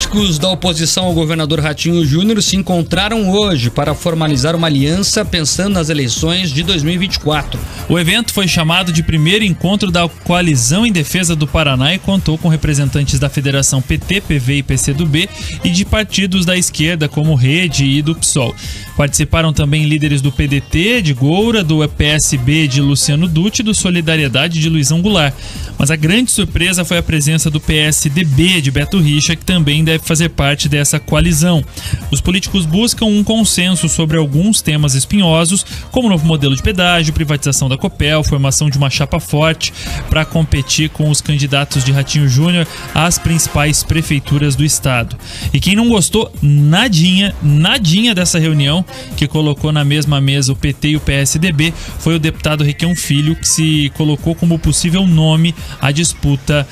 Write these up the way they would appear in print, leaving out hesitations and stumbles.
políticos da oposição ao governador Ratinho Júnior se encontraram hoje para formalizar uma aliança pensando nas eleições de 2024. O evento foi chamado de primeiro encontro da Coalizão em Defesa do Paraná e contou com representantes da Federação PT, PV e PCdoB e de partidos da esquerda como Rede e do PSOL. Participaram também líderes do PDT, de Goura, do PSB de Luciano Dutti e do Solidariedade de Luizão Goulart. Mas a grande surpresa foi a presença do PSDB de Beto Richa, que também deve fazer parte dessa coalizão. Os políticos buscam um consenso sobre alguns temas espinhosos, como o novo modelo de pedágio, privatização da Copel, formação de uma chapa forte para competir com os candidatos de Ratinho Júnior às principais prefeituras do estado. E quem não gostou nadinha dessa reunião, que colocou na mesma mesa o PT e o PSDB, foi o deputado Requião Filho, que se colocou como possível nome na disputa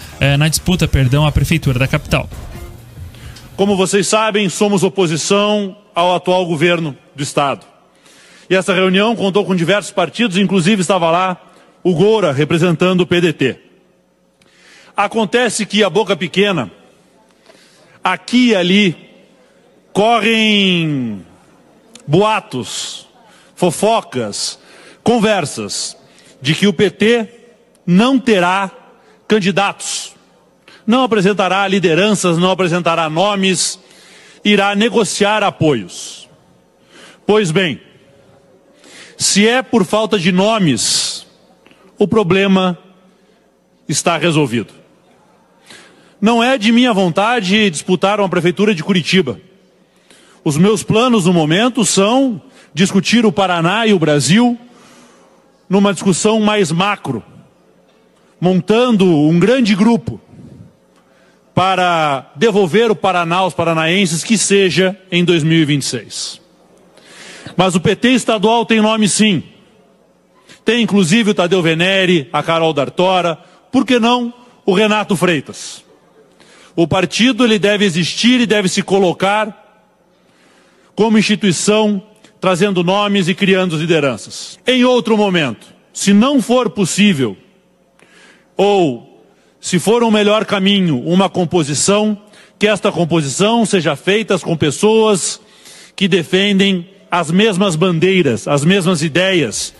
à prefeitura da capital. Como vocês sabem, somos oposição ao atual governo do estado. E essa reunião contou com diversos partidos, inclusive estava lá o Goura representando o PDT. Acontece que a boca pequena, aqui e ali, correm boatos, fofocas, conversas de que o PT não terá candidatos, não apresentará lideranças, não apresentará nomes, irá negociar apoios. Pois bem, se é por falta de nomes, o problema está resolvido. Não é de minha vontade disputar uma prefeitura de Curitiba. Os meus planos no momento são discutir o Paraná e o Brasil numa discussão mais macro, montando um grande grupo para devolver o Paraná aos paranaenses, que seja em 2026. Mas o PT estadual tem nome sim. Tem inclusive o Tadeu Venere, a Carol D'Artora, por que não o Renato Freitas? O partido ele deve existir e deve se colocar como instituição, trazendo nomes e criando lideranças. Em outro momento, se não for possível, ou se for um melhor caminho, uma composição, que esta composição seja feita com pessoas que defendem as mesmas bandeiras, as mesmas ideias.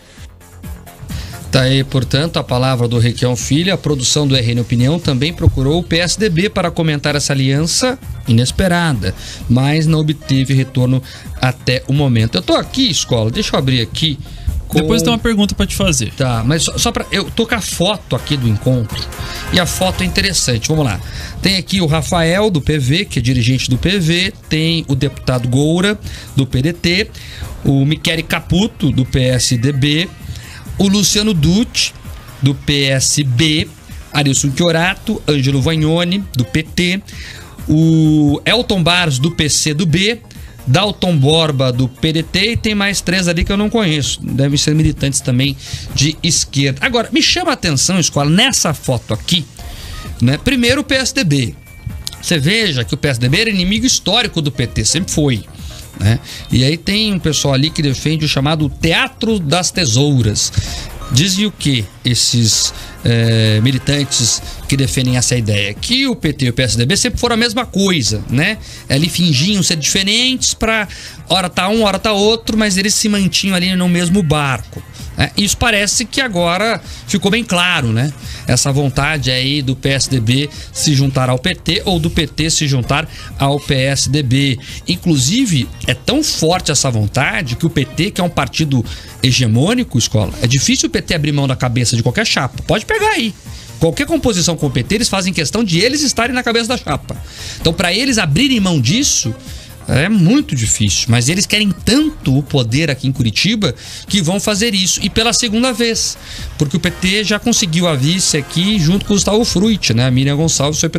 Tá aí, portanto, a palavra do Requião Filho. A produção do RN Opinião também procurou o PSDB para comentar essa aliança inesperada, mas não obteve retorno até o momento. Eu tô aqui, escola, deixa eu abrir aqui. Depois tem uma pergunta para te fazer. Tá, mas só para eu tô com a foto aqui do encontro e a foto é interessante. Vamos lá. Tem aqui o Rafael do PV, que é dirigente do PV, tem o deputado Goura do PDT, o Michele Caputo do PSDB, o Luciano Dutti do PSB, Arilson Chiorato, Ângelo Vagnoni do PT, o Elton Barros do PCdoB, Dalton Borba do PDT e tem mais 3 ali que eu não conheço. Devem ser militantes também de esquerda. Agora, me chama a atenção, escola, nessa foto aqui, né? Primeiro o PSDB. Você veja que o PSDB era inimigo histórico do PT, sempre foi, né? E aí tem um pessoal ali que defende o chamado Teatro das Tesouras. Dizem o que esses militantes que defendem essa ideia? Que o PT e o PSDB sempre foram a mesma coisa, né? Ali fingiam ser diferentes para hora tá um, hora tá outro, mas eles se mantinham ali no mesmo barco. Isso parece que agora ficou bem claro, né? Essa vontade aí do PSDB se juntar ao PT ou do PT se juntar ao PSDB. Inclusive, é tão forte essa vontade que o PT, que é um partido hegemônico, escola, é difícil o PT abrir mão da cabeça de qualquer chapa. Pode pegar aí. Qualquer composição com o PT, eles fazem questão de eles estarem na cabeça da chapa. Então, para eles abrirem mão disso, é muito difícil, mas eles querem tanto o poder aqui em Curitiba que vão fazer isso, e pela segunda vez, porque o PT já conseguiu a vice aqui junto com o Gustavo Fruit, né? A Miriam Gonçalves foi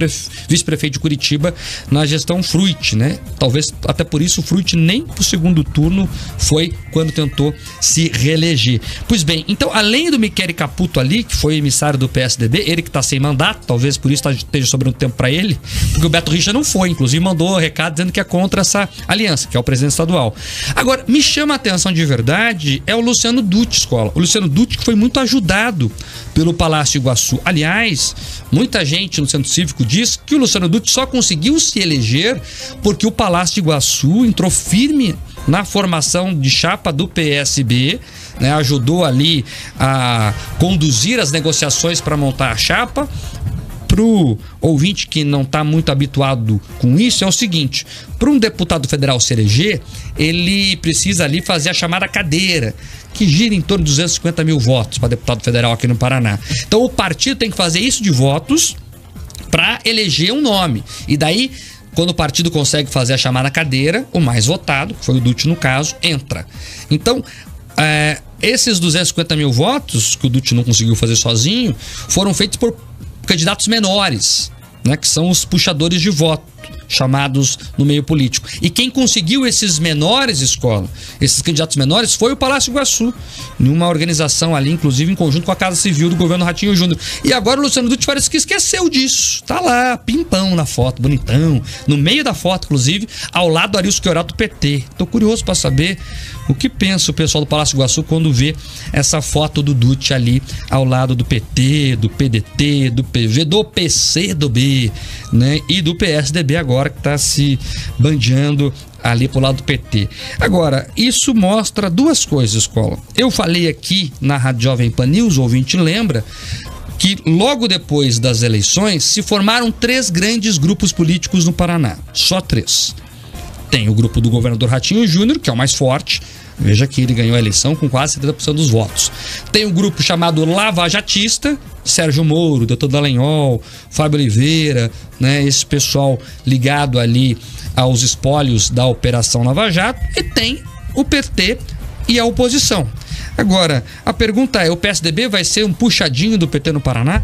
vice-prefeito de Curitiba na gestão Fruit, né? Talvez até por isso o Fruit nem pro segundo turno foi quando tentou se reeleger. Pois bem, então além do Michele Caputo ali, que foi emissário do PSDB, ele que tá sem mandato, talvez por isso esteja sobrando tempo para ele, porque o Beto Richa não foi, inclusive mandou recado dizendo que é contra essa essa aliança, que é o presidente estadual. Agora, me chama a atenção de verdade é o Luciano Dutti, escola. O Luciano Dutti que foi muito ajudado pelo Palácio Iguaçu. Aliás, muita gente no Centro Cívico diz que o Luciano Dutti só conseguiu se eleger porque o Palácio Iguaçu entrou firme na formação de chapa do PSB, né, ajudou ali a conduzir as negociações para montar a chapa. Pro ouvinte que não está muito habituado com isso, é o seguinte: para um deputado federal se eleger, ele precisa ali fazer a chamada cadeira, que gira em torno de 250 mil votos para deputado federal aqui no Paraná. Então o partido tem que fazer isso de votos para eleger um nome. E daí, quando o partido consegue fazer a chamada cadeira, o mais votado, que foi o Dutti no caso, entra. Então, esses 250 mil votos, que o Dutti não conseguiu fazer sozinho, foram feitos por candidatos menores, né, que são os puxadores de voto, chamados no meio político. E quem conseguiu esses menores, escola, esses candidatos menores, foi o Palácio Iguaçu, numa organização ali, inclusive em conjunto com a Casa Civil do governo Ratinho Júnior. E agora o Luciano Dutti parece que esqueceu disso. Tá lá, pimpão na foto, bonitão, no meio da foto, inclusive, ao lado do Arilson Chiorato do PT. Tô curioso para saber o que pensa o pessoal do Palácio Iguaçu quando vê essa foto do Dutti ali ao lado do PT, do PDT, do PV, do PCdoB, né, e do PSDB agora que está se bandeando ali pro lado do PT. Agora, isso mostra duas coisas, escola. Eu falei aqui na Rádio Jovem Pan News, o ouvinte lembra, que logo depois das eleições se formaram 3 grandes grupos políticos no Paraná. Só 3. Tem o grupo do governador Ratinho Júnior, que é o mais forte. Veja que ele ganhou a eleição com quase 70% dos votos. Tem um grupo chamado Lavajatista, Sérgio Moro, Doutor Dallagnol, Fábio Oliveira, né, esse pessoal ligado ali aos espólios da Operação Lava Jato. E tem o PT e a oposição. Agora, a pergunta é, o PSDB vai ser um puxadinho do PT no Paraná?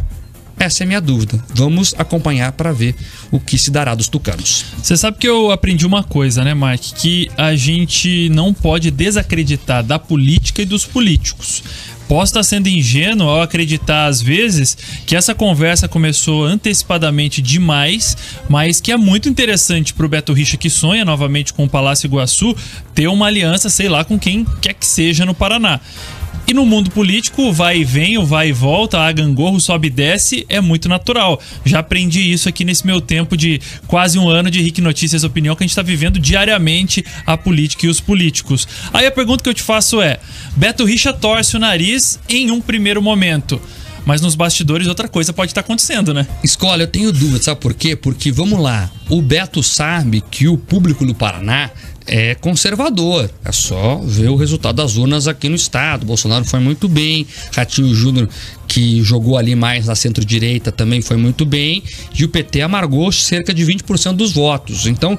Essa é a minha dúvida. Vamos acompanhar para ver o que se dará dos tucanos. Você sabe que eu aprendi uma coisa, né, Mike? Que a gente não pode desacreditar da política e dos políticos. Posso estar sendo ingênuo ao acreditar, às vezes, que essa conversa começou antecipadamente demais, mas que é muito interessante para o Beto Richa, que sonha novamente com o Palácio Iguaçu, ter uma aliança, sei lá, com quem quer que seja no Paraná. E no mundo político, o vai e vem, o vai e volta, a gangorra, o sobe e desce, é muito natural. Já aprendi isso aqui nesse meu tempo de quase um ano de Rick Notícias Opinião, que a gente está vivendo diariamente a política e os políticos. Aí a pergunta que eu te faço é, Beto Richa torce o nariz em um primeiro momento, mas nos bastidores outra coisa pode estar acontecendo, né? Escola, eu tenho dúvida, sabe por quê? Porque, vamos lá, o Beto sabe que o público do Paraná é conservador, é só ver o resultado das urnas aqui no estado. Bolsonaro foi muito bem, Ratinho Júnior, que jogou ali mais na centro-direita, também foi muito bem, e o PT amargou cerca de 20% dos votos. Então,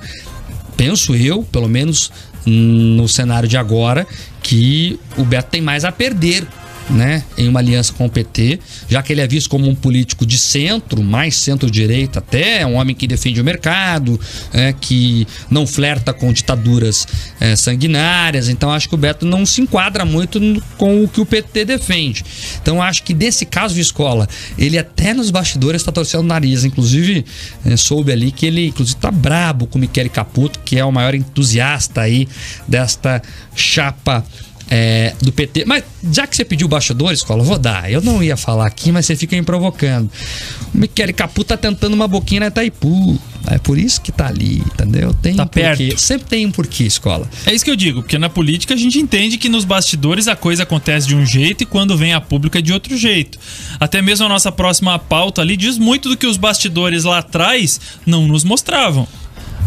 penso eu, pelo menos no cenário de agora, que o Beto tem mais a perder, né, em uma aliança com o PT, já que ele é visto como um político de centro, mais centro-direita até, um homem que defende o mercado, que não flerta com ditaduras sanguinárias. Então acho que o Beto não se enquadra muito com o que o PT defende. Então acho que nesse caso de escola, ele até nos bastidores está torcendo o nariz. Inclusive soube ali que ele inclusive tá brabo com o Michele Caputo, que é o maior entusiasta aí desta chapa do PT. Mas já que você pediu bastidor, escola, vou dar. Eu não ia falar aqui, mas você fica me provocando. O Michele Caputo tá tentando uma boquinha na Itaipu. É por isso que tá ali, entendeu? Tem tá um porquê. Perto. Sempre tem um porquê, escola. É isso que eu digo, porque na política a gente entende que nos bastidores a coisa acontece de um jeito e quando vem a público é de outro jeito. Até mesmo a nossa próxima pauta ali diz muito do que os bastidores lá atrás não nos mostravam.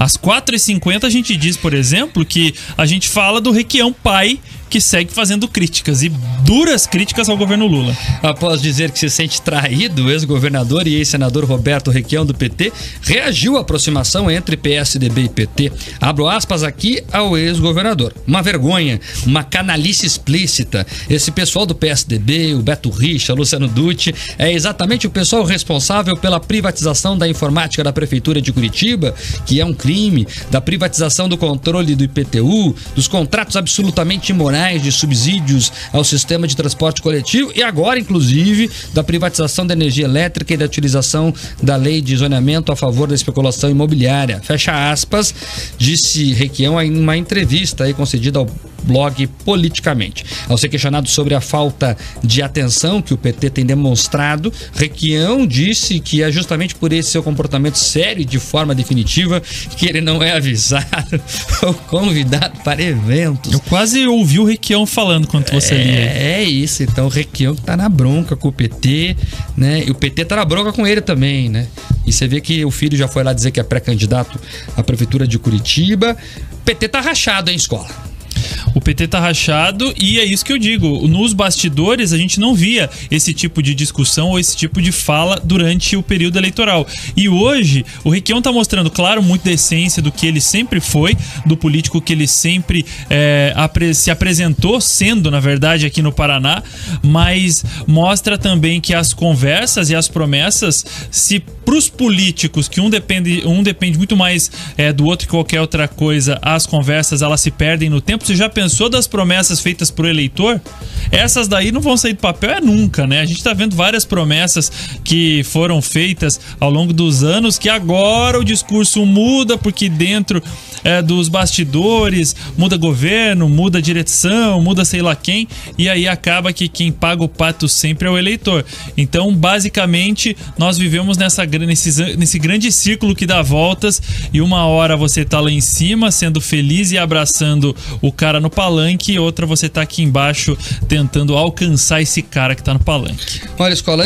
Às 4h50 a gente diz, por exemplo, que a gente fala do Requião pai, que segue fazendo críticas, e duras críticas ao governo Lula. Após dizer que se sente traído, o ex-governador e ex-senador Roberto Requião do PT reagiu à aproximação entre PSDB e PT. Abro aspas aqui ao ex-governador. Uma vergonha, uma canalice explícita. Esse pessoal do PSDB, o Beto Richa, o Luciano Dutti, é exatamente o pessoal responsável pela privatização da informática da Prefeitura de Curitiba, que é um crime, da privatização do controle do IPTU, dos contratos absolutamente imorais rurais, de subsídios ao sistema de transporte coletivo e agora, inclusive, da privatização da energia elétrica e da utilização da lei de zoneamento a favor da especulação imobiliária. Fecha aspas, disse Requião em uma entrevista aí concedida ao blog Politicamente. Ao ser questionado sobre a falta de atenção que o PT tem demonstrado, Requião disse que é justamente por esse seu comportamento sério e de forma definitiva que ele não é avisado ou convidado para eventos. Eu quase ouvi o Requião falando quando você lia. É isso, então o Requião tá na bronca com o PT, né? E o PT tá na bronca com ele também, né? E você vê que o filho já foi lá dizer que é pré-candidato à prefeitura de Curitiba. O PT tá rachado, hein, escola? O PT tá rachado e é isso que eu digo. Nos bastidores a gente não via esse tipo de discussão ou esse tipo de fala durante o período eleitoral. E hoje o Requião tá mostrando, claro, muito da essência do que ele sempre foi, do político que ele sempre se apresentou sendo, na verdade, aqui no Paraná, mas mostra também que as conversas e as promessas, se pros políticos, que um depende muito mais do outro que qualquer outra coisa, as conversas elas se perdem no tempo. Você já pensou das promessas feitas pro eleitor? Essas daí não vão sair do papel nunca, né? A gente tá vendo várias promessas que foram feitas ao longo dos anos, que agora o discurso muda porque dentro dos bastidores muda governo, muda direção, muda sei lá quem, e aí acaba que quem paga o pato sempre é o eleitor. Então, basicamente, nós vivemos nesse grande círculo que dá voltas, e uma hora você tá lá em cima sendo feliz e abraçando o cara no palanque, e outra você tá aqui embaixo tentando alcançar esse cara que tá no palanque. Olha, escola,